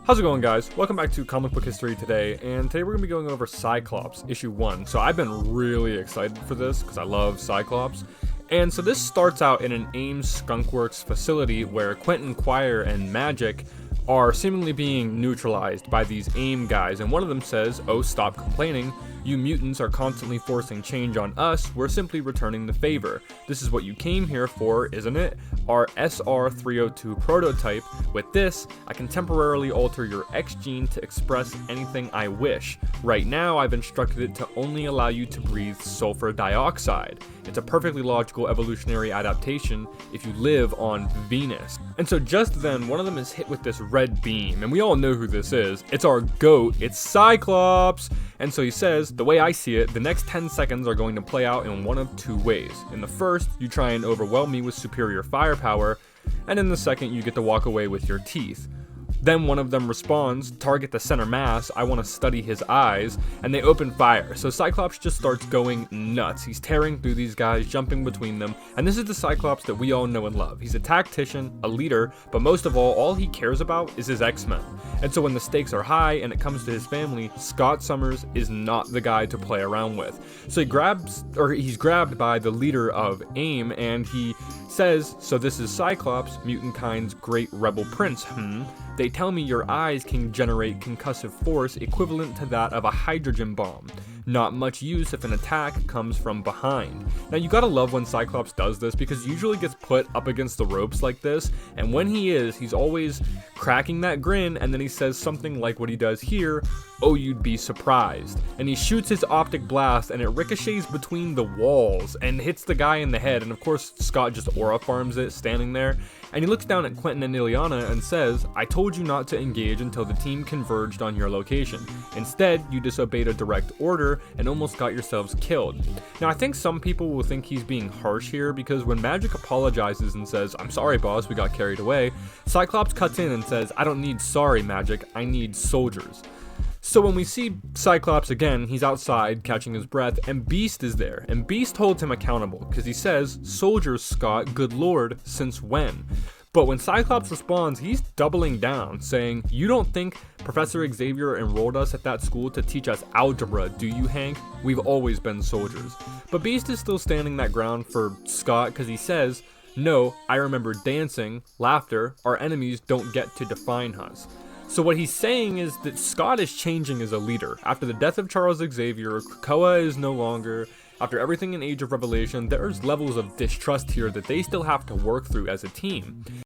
How's it going, guys? Welcome back to Comic Book History today, and today we're going to be going over Cyclops, issue 1. So I've been really excited for this because I love Cyclops. And so this starts out in an Ames Skunkworks facility where Quentin Quire and Magic are seemingly being neutralized by these AIM guys, and one of them says, "Oh, stop complaining. You mutants are constantly forcing change on us. We're simply returning the favor. This is what you came here for, isn't it? Our SR-302 prototype. With this, I can temporarily alter your X gene to express anything I wish. Right now, I've instructed it to only allow you to breathe sulfur dioxide. It's a perfectly logical evolutionary adaptation if you live on Venus." And so just then, one of them is hit with this red beam, and we all know who this is. It's our GOAT, it's Cyclops! And so he says, "The way I see it, the next 10 seconds are going to play out in one of two ways. In the first, you try and overwhelm me with superior firepower, and in the second, you get to walk away with your teeth." Then one of them responds, "Target the center mass, I want to study his eyes," and they open fire. So Cyclops just starts going nuts. He's tearing through these guys, jumping between them, and this is the Cyclops that we all know and love. He's a tactician, a leader, but most of all he cares about is his X-Men. And so when the stakes are high and it comes to his family, Scott Summers is not the guy to play around with. So he's grabbed by the leader of AIM, and he says, "So this is Cyclops, mutant kind's great rebel prince, They tell me your eyes can generate concussive force equivalent to that of a hydrogen bomb. Not much use if an attack comes from behind." Now you gotta love when Cyclops does this, because he usually gets put up against the ropes like this, and when he's always cracking that grin, and then he says something like what he does here, "Oh, you'd be surprised." And he shoots his optic blast, and it ricochets between the walls and hits the guy in the head, and of course Scott just aura farms it standing there, and he looks down at Quentin and Ileana and says, "I told you not to engage until the team converged on your location. Instead, you disobeyed a direct order and almost got yourselves killed." Now I think some people will think he's being harsh here, because when Magic apologizes and says, "I'm sorry boss, we got carried away," Cyclops cuts in and says, "I don't need sorry, Magic, I need soldiers." So when we see Cyclops again, he's outside catching his breath, and Beast is there, and Beast holds him accountable because he says, "Soldiers, Scott, good lord, since when?" But when Cyclops responds, he's doubling down, saying, "You don't think Professor Xavier enrolled us at that school to teach us algebra, do you, Hank? We've always been soldiers." But Beast is still standing that ground for Scott because he says, "No, I remember dancing, laughter, our enemies don't get to define us." So what he's saying is that Scott is changing as a leader. After the death of Charles Xavier, Krakoa is no longer. After everything in Age of Revelation, there's levels of distrust here that they still have to work through as a team.